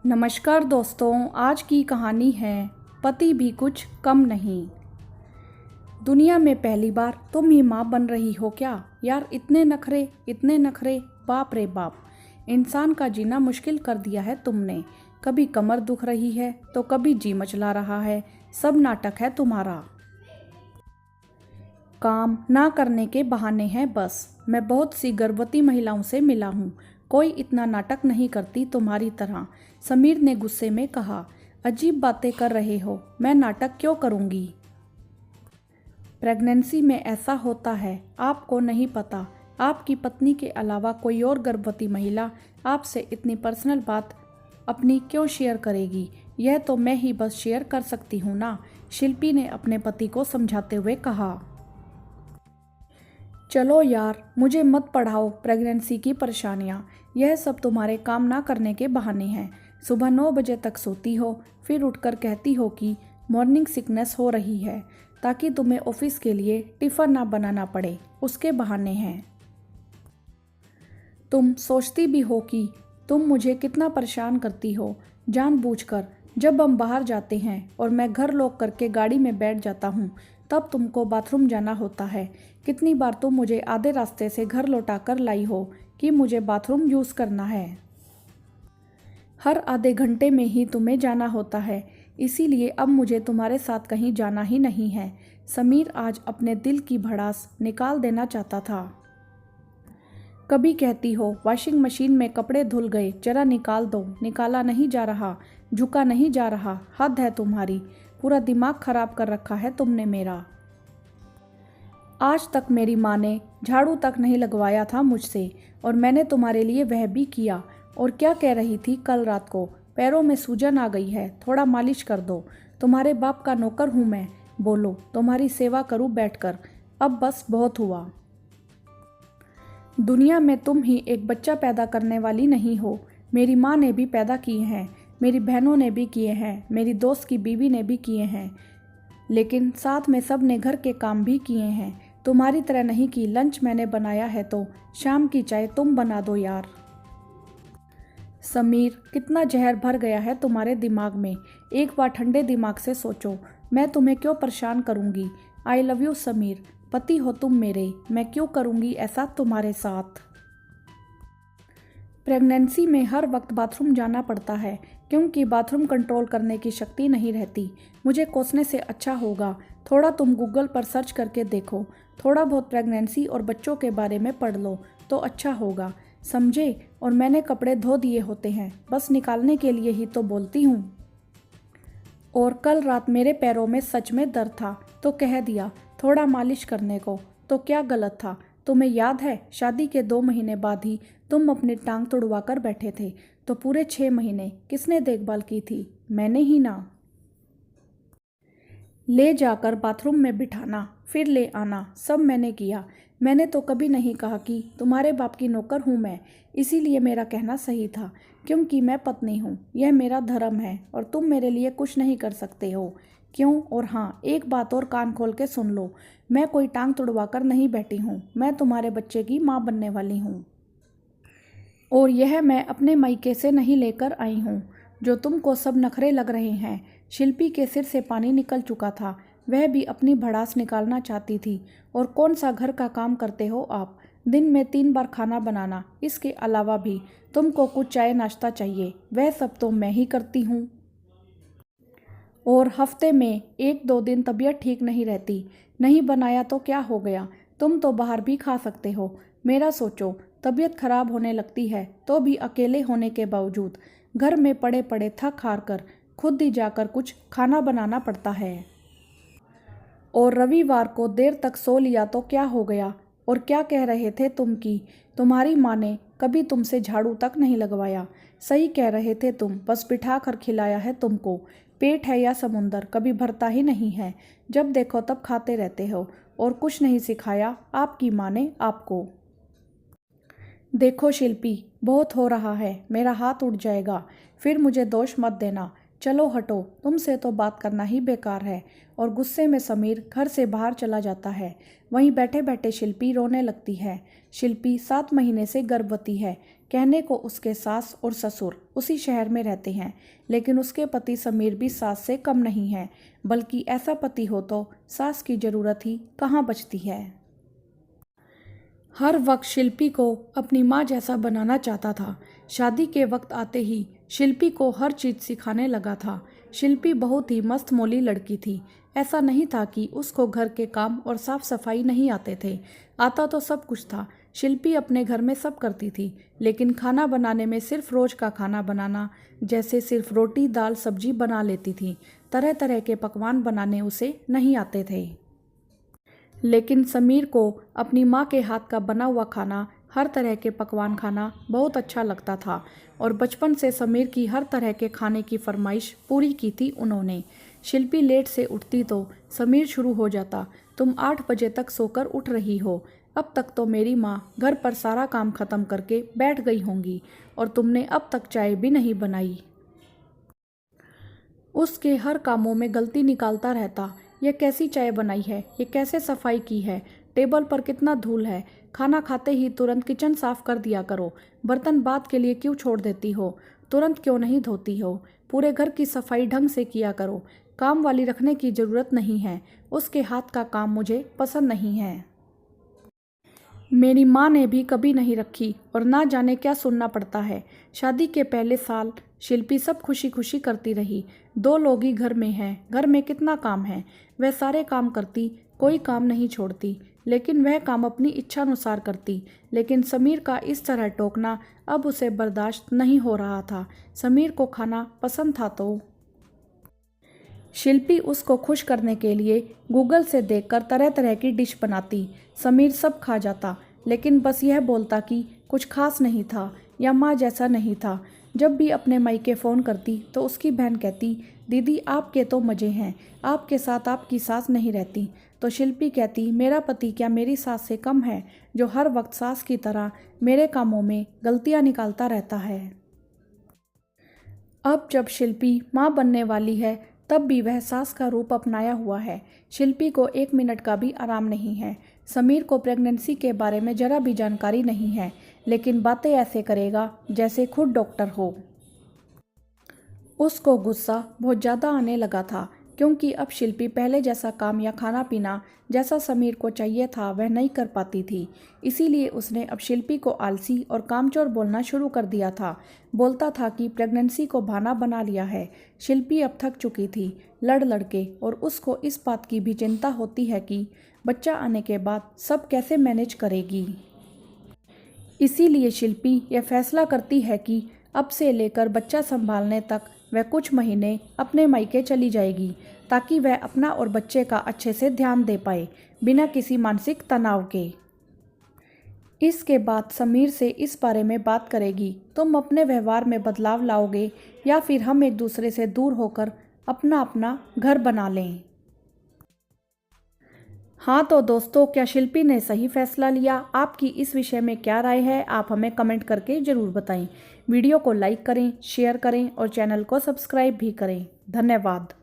नमस्कार दोस्तों, आज की कहानी है पति भी कुछ कम नहीं। दुनिया में पहली बार तुम ही माँ बन रही हो क्या? यार इतने नखरे, बाप रे बाप। इंसान का जीना मुश्किल कर दिया है तुमने। कभी कमर दुख रही है तो कभी जी मचला रहा है। सब नाटक है तुम्हारा। काम ना करने के बहाने हैं बस। मैं बहुत सी गर्भवती महिलाओं से मिला हूँ, कोई इतना नाटक नहीं करती तुम्हारी तरह। समीर ने गुस्से में कहा। अजीब बातें कर रहे हो, मैं नाटक क्यों करूँगी? प्रेगनेंसी में ऐसा होता है, आपको नहीं पता। आपकी पत्नी के अलावा कोई और गर्भवती महिला आपसे इतनी पर्सनल बात अपनी क्यों शेयर करेगी? यह तो मैं ही बस शेयर कर सकती हूँ ना, शिल्पी ने अपने पति को समझाते हुए कहा। चलो यार, मुझे मत पढ़ाओ प्रेगनेंसी की परेशानियाँ। यह सब तुम्हारे काम ना करने के बहाने हैं। सुबह 9 बजे तक सोती हो, फिर उठकर कहती हो कि मॉर्निंग सिकनेस हो रही है ताकि तुम्हें ऑफिस के लिए टिफ़िन ना बनाना पड़े, उसके बहाने हैं। तुम सोचती भी हो कि तुम मुझे कितना परेशान करती हो जानबूझकर। जब हम बाहर जाते हैं और मैं घर लॉक करके गाड़ी में बैठ जाता हूँ, तब तुमको बाथरूम जाना होता है। कितनी बार तुम मुझे आधे रास्ते से घर लौटा कर लाई हो कि मुझे बाथरूम यूज़ करना है। हर आधे घंटे में ही तुम्हें जाना होता है, इसीलिए अब मुझे तुम्हारे साथ कहीं जाना ही नहीं है। समीर आज अपने दिल की भड़ास निकाल देना चाहता था। कभी कहती हो वॉशिंग मशीन में कपड़े धुल गए, जरा निकाल दो। निकाला नहीं जा रहा, झुका नहीं जा रहा। हद है तुम्हारी, पूरा दिमाग खराब कर रखा है तुमने मेरा। आज तक मेरी माँ ने झाड़ू तक नहीं लगवाया था मुझसे, और मैंने तुम्हारे लिए वह भी किया। और क्या कह रही थी कल रात को? पैरों में सूजन आ गई है, थोड़ा मालिश कर दो। तुम्हारे बाप का नौकर हूँ मैं, बोलो तुम्हारी सेवा करूँ बैठकर। अब बस बहुत हुआ। दुनिया में तुम ही एक बच्चा पैदा करने वाली नहीं हो। मेरी माँ ने भी पैदा किए हैं, मेरी बहनों ने भी किए हैं, मेरी दोस्त की बीवी ने भी किए हैं, लेकिन साथ में सब ने घर के काम भी किए हैं। तुम्हारी तरह नहीं कि लंच मैंने बनाया है तो शाम की चाय तुम बना दो यार। समीर, कितना जहर भर गया है तुम्हारे दिमाग में। एक बार ठंडे दिमाग से सोचो, मैं तुम्हें क्यों परेशान करूँगी? आई लव यू समीर, पति हो तुम मेरे, मैं क्यों करूँगी ऐसा तुम्हारे साथ? प्रेगनेंसी में हर वक्त बाथरूम जाना पड़ता है, क्योंकि बाथरूम कंट्रोल करने की शक्ति नहीं रहती। मुझे कोसने से अच्छा होगा थोड़ा तुम गूगल पर सर्च करके देखो, थोड़ा बहुत प्रेगनेंसी और बच्चों के बारे में पढ़ लो तो अच्छा होगा, समझे? और मैंने कपड़े धो दिए होते हैं, बस निकालने के लिए ही तो बोलती हूँ। और कल रात मेरे पैरों में सच में दर्द था तो कह दिया थोड़ा मालिश करने को, तो क्या गलत था? तुम्हें याद है शादी के 2 महीने बाद ही तुम अपनी टांग तुड़वा कर बैठे थे, तो पूरे 6 महीने किसने देखभाल की थी? मैंने ही ना। ले जाकर बाथरूम में बिठाना, फिर ले आना, सब मैंने किया। मैंने तो कभी नहीं कहा कि तुम्हारे बाप की नौकर हूँ मैं, इसीलिए मेरा कहना सही था, क्योंकि मैं पत्नी हूँ, यह मेरा धर्म है और तुम मेरे लिए कुछ नहीं कर सकते हो। क्यों? और हाँ, एक बात और कान खोल के सुन लो, मैं कोई टांग तुड़वा कर नहीं बैठी हूँ, मैं तुम्हारे बच्चे की माँ बनने वाली हूँ। और यह मैं अपने मायके से नहीं लेकर आई हूँ। जो तुमको सब नखरे लग रहे हैं, शिल्पी के सिर से पानी निकल चुका था, वह भी अपनी भड़ास निकालना चाहती थी। और कौन सा घर का काम करते हो आप? दिन में 3 बार खाना बनाना, इसके अलावा भी तुमको कुछ चाय नाश्ता चाहिए, वह सब तो मैं ही करती हूँ। और हफ्ते में 1-2 दिन तबीयत ठीक नहीं रहती, नहीं बनाया तो क्या हो गया? तुम तो बाहर भी खा सकते हो। मेरा सोचो, तबीयत खराब होने लगती है तो भी अकेले होने के बावजूद घर में पड़े पड़े थक हार कर खुद ही जाकर कुछ खाना बनाना पड़ता है। और रविवार को देर तक सो लिया तो क्या हो गया? और क्या कह रहे थे तुम कि तुम्हारी माँ ने कभी तुमसे झाड़ू तक नहीं लगवाया? सही कह रहे थे तुम, बस बिठा कर खिलाया है तुमको। पेट है या समुंदर, कभी भरता ही नहीं है, जब देखो तब खाते रहते हो। और कुछ नहीं सिखाया आपकी माँ ने आपको। देखो शिल्पी, बहुत हो रहा है, मेरा हाथ उठ जाएगा, फिर मुझे दोष मत देना। चलो हटो, तुमसे तो बात करना ही बेकार है। और गुस्से में समीर घर से बाहर चला जाता है। वहीं बैठे बैठे शिल्पी रोने लगती है। शिल्पी 7 महीने से गर्भवती है, कहने को उसके सास और ससुर उसी शहर में रहते हैं, लेकिन उसके पति समीर भी सास से कम नहीं है। बल्कि ऐसा पति हो तो सास की ज़रूरत ही कहाँ बचती है। हर वक्त शिल्पी को अपनी माँ जैसा बनाना चाहता था। शादी के वक्त आते ही शिल्पी को हर चीज़ सिखाने लगा था। शिल्पी बहुत ही मस्त मौली लड़की थी। ऐसा नहीं था कि उसको घर के काम और साफ सफाई नहीं आते थे, आता तो सब कुछ था। शिल्पी अपने घर में सब करती थी, लेकिन खाना बनाने में सिर्फ रोज का खाना बनाना, जैसे सिर्फ रोटी दाल सब्जी बना लेती थी। तरह तरह के पकवान बनाने उसे नहीं आते थे। लेकिन समीर को अपनी माँ के हाथ का बना हुआ खाना, हर तरह के पकवान खाना बहुत अच्छा लगता था और बचपन से समीर की हर तरह के खाने की फरमाइश पूरी की थी उन्होंने। शिल्पी लेट से उठती तो समीर शुरू हो जाता, तुम 8 बजे तक सोकर उठ रही हो, अब तक तो मेरी माँ घर पर सारा काम खत्म करके बैठ गई होंगी और तुमने अब तक चाय भी नहीं बनाई। उसके हर कामों में गलती निकालता रहता, यह कैसी चाय बनाई है, ये कैसे सफाई की है, टेबल पर कितना धूल है, खाना खाते ही तुरंत किचन साफ कर दिया करो, बर्तन बात के लिए क्यों छोड़ देती हो, तुरंत क्यों नहीं धोती हो, पूरे घर की सफाई ढंग से किया करो, काम वाली रखने की ज़रूरत नहीं है, उसके हाथ का काम मुझे पसंद नहीं है। मेरी माँ ने भी कभी नहीं रखी और ना जाने क्या सुनना पड़ता है। शादी के पहले साल शिल्पी सब खुशी खुशी करती रही। 2 लोग ही घर में हैं, घर में कितना काम है, वह सारे काम करती, कोई काम नहीं छोड़ती, लेकिन वह काम अपनी इच्छा अनुसार करती। लेकिन समीर का इस तरह टोकना अब उसे बर्दाश्त नहीं हो रहा था। समीर को खाना पसंद था तो शिल्पी उसको खुश करने के लिए गूगल से देखकर तरह तरह की डिश बनाती। समीर सब खा जाता, लेकिन बस यह बोलता कि कुछ खास नहीं था या माँ जैसा नहीं था। जब भी अपने मायके फ़ोन करती तो उसकी बहन कहती, दीदी आपके तो मज़े हैं, आपके साथ आपकी सास नहीं रहती। तो शिल्पी कहती, मेरा पति क्या मेरी सास से कम है, जो हर वक्त सास की तरह मेरे कामों में गलतियाँ निकालता रहता है। अब जब शिल्पी माँ बनने वाली है, तब भी वह सास का रूप अपनाया हुआ है। शिल्पी को 1 मिनट का भी आराम नहीं है। समीर को प्रेगनेंसी के बारे में जरा भी जानकारी नहीं है, लेकिन बातें ऐसे करेगा जैसे खुद डॉक्टर हो। उसको गुस्सा बहुत ज़्यादा आने लगा था, क्योंकि अब शिल्पी पहले जैसा काम या खाना पीना जैसा समीर को चाहिए था वह नहीं कर पाती थी। इसीलिए उसने अब शिल्पी को आलसी और कामचोर बोलना शुरू कर दिया था। बोलता था कि प्रेगनेंसी को बहाना बना लिया है। शिल्पी अब थक चुकी थी लड़ लड़ के, और उसको इस बात की भी चिंता होती है कि बच्चा आने के बाद सब कैसे मैनेज करेगी। इसीलिए शिल्पी यह फैसला करती है कि अब से लेकर बच्चा संभालने तक वह कुछ महीने अपने मायके चली जाएगी, ताकि वह अपना और बच्चे का अच्छे से ध्यान दे पाए, बिना किसी मानसिक तनाव के। इसके बाद समीर से इस बारे में बात करेगी, तुम अपने व्यवहार में बदलाव लाओगे या फिर हम एक दूसरे से दूर होकर अपना अपना घर बना लें। हाँ तो दोस्तों, क्या शिल्पी ने सही फैसला लिया? आपकी इस विषय में क्या राय है, आप हमें कमेंट करके ज़रूर बताएं। वीडियो को लाइक करें, शेयर करें और चैनल को सब्सक्राइब भी करें। धन्यवाद।